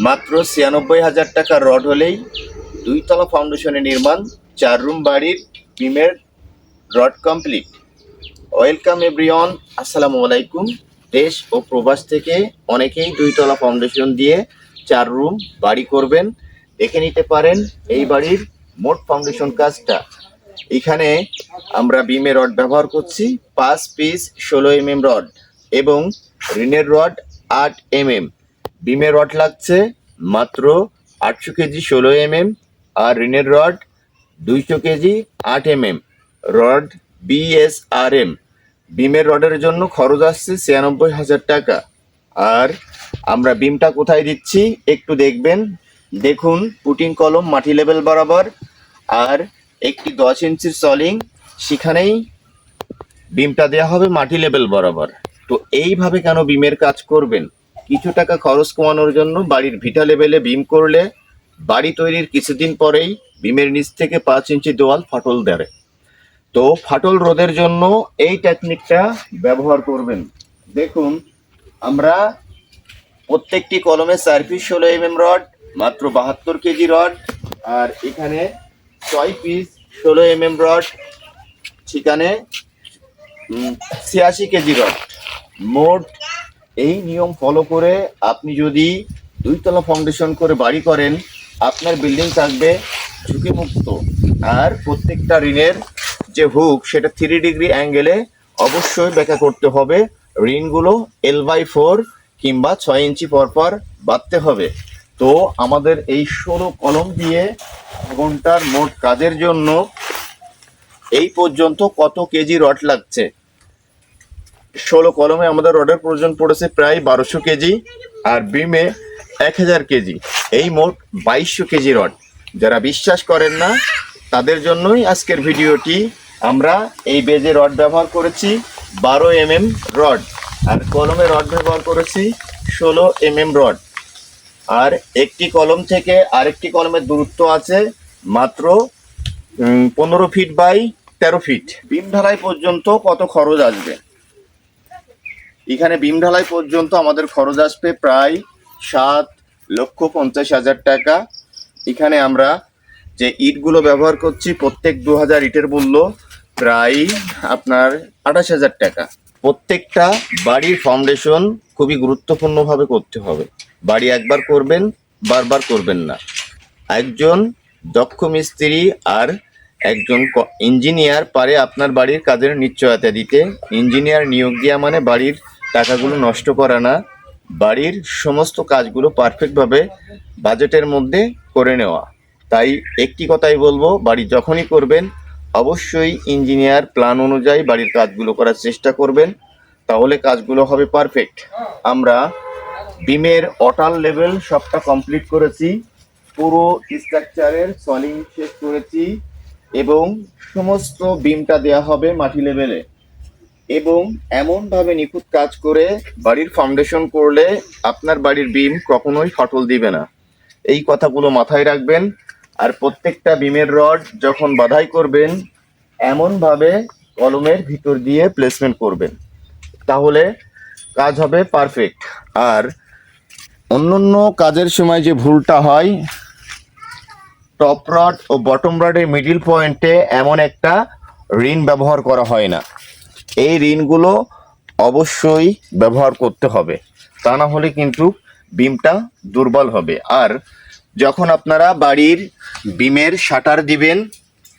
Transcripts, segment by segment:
মাত্র ৯৬,০০০ টাকার রড হলেই ২ তলা ফাউন্ডেশনের নির্মাণ ৪ রুম বাড়ির বিমের রড কমপ্লিট। ওয়েলকাম এভরিওয়ান, আসসালামু আলাইকুম। দেশ ও প্রবাস থেকে অনেকেই ২ তলা ফাউন্ডেশন দিয়ে ৪ রুম বাড়ি করবেন। দেখে নিতে পারেন এই বাড়ির মোট ফাউন্ডেশন কাজটা। এখানে আমরা বিমের রড ব্যবহার করছি ৫ পিস ১৬ mm রড এবং রিনের রড ৮ mm। বিমের রড লাগছে মাত্র ৮০০ কেজি ১৬ mm আর রিনের rod ২০০ kg ৮ mm। Rod BSRM। বিমের রডের জন্য খরচ আসছে ৯৬,০০০ টাকা। আর আমরা বিমটা কোথায় দিচ্ছি একটু দেখবেন। দেখুন, পুটিং কলম মাটি লেভেল বরাবর আর একটি ১০ ইঞ্চির সলিং, সেখানেই বিমটা দেওয়া হবে মাটি লেভেল বরাবর। তো এইভাবে কেন বিমের কাজ করবেন? কিছু টাকা খরচ কমানোর জন্য বাড়ির ভিটা লেভেলে বিম করলে বাড়ি তৈরির কিছুদিন পরেই বিমের নিচ থেকে ৫ ইঞ্চি দেওয়াল ফাটল ধরে। তো ফাটল রোধের জন্য এই টেকনিকটা ব্যবহার করবেন। দেখুন, আমরা প্রত্যেকটি কলমে ৪ পিস ১৬ mm রড, মাত্র ৭২ কেজি রড, আর এখানে ৬ পিস ১৬ mm রড, সেখানে ৮৬ কেজি রড। মোট এই নিয়ম ফলো করে আপনি যদি ২ তলা ফাউন্ডেশন করে বাড়ি করেন, আপনার বিল্ডিং থাকবে ঝুঁকিমুক্ত। আর প্রত্যেকটা রিনের যে হুক, সেটা 3 ডিগ্রি অ্যাঙ্গেলে অবশ্যই ব্যাখ্যা করতে হবে। রিনগুলো L/4 কিংবা ৬ ইঞ্চি পরপর বাঁধতে হবে। তো আমাদের এই ১৬ কলম দিয়ে ঘন্টার মোট কাজের জন্য এই পর্যন্ত কত কেজি রড লাগছে? ১৬ কলমে আমাদের রডের প্রয়োজন পড়েছে প্রায় ১২০০ কেজি আর বিমে ১০০০ কেজি, এই মোট ২২০০ কেজি রড। যারা বিশ্বাস করেন না তাদের জন্যই আজকের ভিডিওটি। আমরা এই বেজে রড ব্যবহার করেছি ১২ mm রড আর কলমে রড ব্যবহার করেছি ১৬ mm রড। আর একটি কলম থেকে আরেকটি কলমের দূরত্ব আছে মাত্র ১৫ ফিট বাই ১৩ ফিট। বিম ঢালাই পর্যন্ত কত খরচ আসবে? এখানে বিম ঢালাই পর্যন্ত আমাদের খরচ আসবে প্রায় ৭,৫০,০০০ টাকা। এখানে আমরা যে ইটগুলো ব্যবহার করছি, প্রত্যেক ২০০০ ইটের মূল্য প্রায় আপনার ২৮,০০০ টাকা। প্রত্যেকটা বাড়ির ফাউন্ডেশন খুবই গুরুত্বপূর্ণভাবে করতে হবে। বাড়ি একবার করবেন, বারবার করবেন না। একজন দক্ষ মিস্ত্রি আর একজন ইঞ্জিনিয়ার পারে আপনার বাড়ির কাজের নিশ্চয়তা দিতে। ইঞ্জিনিয়ার নিয়োগ দেওয়া মানে বাড়ির টাকাগুলো নষ্ট করা না, বাড়ির সমস্ত কাজগুলো পারফেক্টভাবে বাজেটের মধ্যে করে নেওয়া। তাই একটি কথাই বলবো, বাড়ি যখনই করবেন অবশ্যই ইঞ্জিনিয়ার প্ল্যান অনুযায়ী বাড়ির কাজগুলো করার চেষ্টা করবেন, তাহলে কাজগুলো হবে পারফেক্ট। আমরা বিমের অটাল লেভেল সবটা কমপ্লিট করেছি, পুরো স্ট্রাকচারের সলিং শেষ করেছি এবং সমস্ত বিমটা দেয়া হবে মাটি লেভেলে। এবং এমনভাবে নিখুঁত কাজ করে বাড়ির ফাউন্ডেশন করলে আপনার বাড়ির বিম কখনোই ফাটল দিবে না। এই কথাগুলো মাথায় রাখবেন। আর প্রত্যেকটা বিমের রড যখন বাঁধাই করবেন, এমনভাবে কলমের ভিতর দিয়ে প্লেসমেন্ট করবেন, তাহলে কাজ হবে পারফেক্ট। আর অন্যান্য কাজের সময় যে ভুলটা হয়, টপ রড ও বটম রডের মিডিল পয়েন্টে এমন একটা রিন ব্যবহার করা হয় না। এই রিনগুলো অবশ্যই ব্যবহার করতে হবে, তা না হলে কিন্তু বিমটা দুর্বল হবে। আর যখন আপনারা বাড়ির বিমের শাটার দিবেন,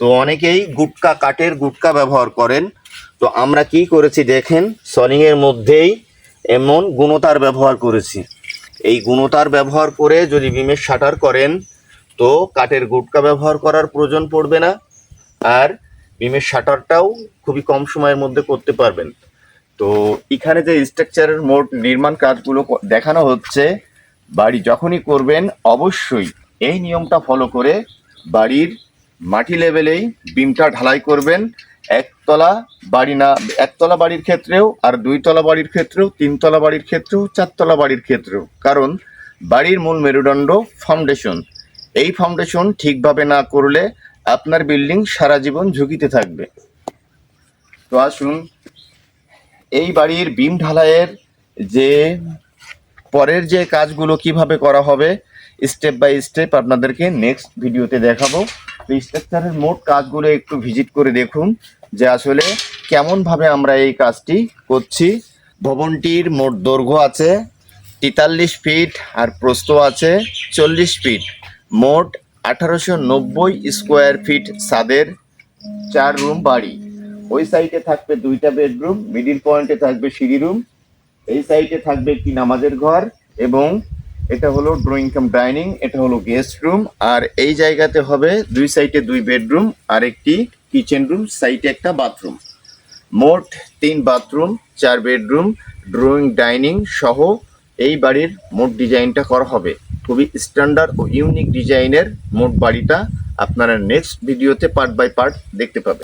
তো অনেকেই গুটকা, কাঠের গুটকা ব্যবহার করেন। তো আমরা কি করেছি দেখেন, সলিংয়ের মধ্যেই এমন গুণতার ব্যবহার করেছি। এই গুণতার ব্যবহার করে যদি বিমের শাটার করেন, তো কাঠের গুটকা ব্যবহার করার প্রয়োজন পড়বে না, আর বিমের শাটারটাও খুবই কম সময়ের মধ্যে করতে পারবেন। তো এখানে যে স্ট্রাকচারের মোট নির্মাণ কাজগুলো দেখানো হচ্ছে, বাড়ি যখনই করবেন অবশ্যই এই নিয়মটা ফলো করে বাড়ির মাটি লেভেলেই বিমটা ঢালাই করবেন। একতলা বাড়ি না, একতলা বাড়ির ক্ষেত্রেও, আর ২ তলা বাড়ির ক্ষেত্রেও, ৩ তলা বাড়ির ক্ষেত্রেও, ৪ তলা বাড়ির ক্ষেত্রেও। কারণ বাড়ির মূল মেরুদণ্ড ফাউন্ডেশন। এই ফাউন্ডেশন ঠিকভাবে না করলে আপনার বিল্ডিং সারা জীবন ঝুঁকিতে থাকবে। তো আসুন, এই বাড়ির বিম ঢালাইয়ের যে পরের যে কাজগুলো কিভাবে করা হবে স্টেপ বাই স্টেপ আপনাদেরকে নেক্সট ভিডিওতে দেখাবো। তো স্ট্রাকচারের মোট কাজগুলো একটু ভিজিট করে দেখুন যে আসলে কেমনভাবে আমরা এই কাজটি করছি। ভবনটির মোট দৈর্ঘ্য আছে 43 ফিট আর প্রস্থ আছে 40 ফিট। মোট 1890 স্কোয়ার ফিট ছাদের 4 রুম বাড়ি। ওই সাইডে থাকবে 2টা বেডরুম, মিডিল পয়েন্টে থাকবে সিঁড়ি রুম, এই সাইডে থাকবে একটি নামাজের ঘর এবং এটা হলো ড্রয়িং কাম ডাইনিং, এটা হলো গেস্ট রুম। আর এই জায়গাতে হবে 2 সাইডে 2 বেডরুম আর একটি কিচেন রুম, সাইডে একটা বাথরুম। মোট 3 বাথরুম, 4 বেডরুম, ড্রয়িং ডাইনিং সহ এই বাড়ির মোট ডিজাইনটা করা হবে। খুবই স্ট্যান্ডার্ড ও ইউনিক ডিজাইনের মোট বাড়িটা আপনারা নেক্সট ভিডিওতে পার্ট বাই পার্ট দেখতে পাবেন।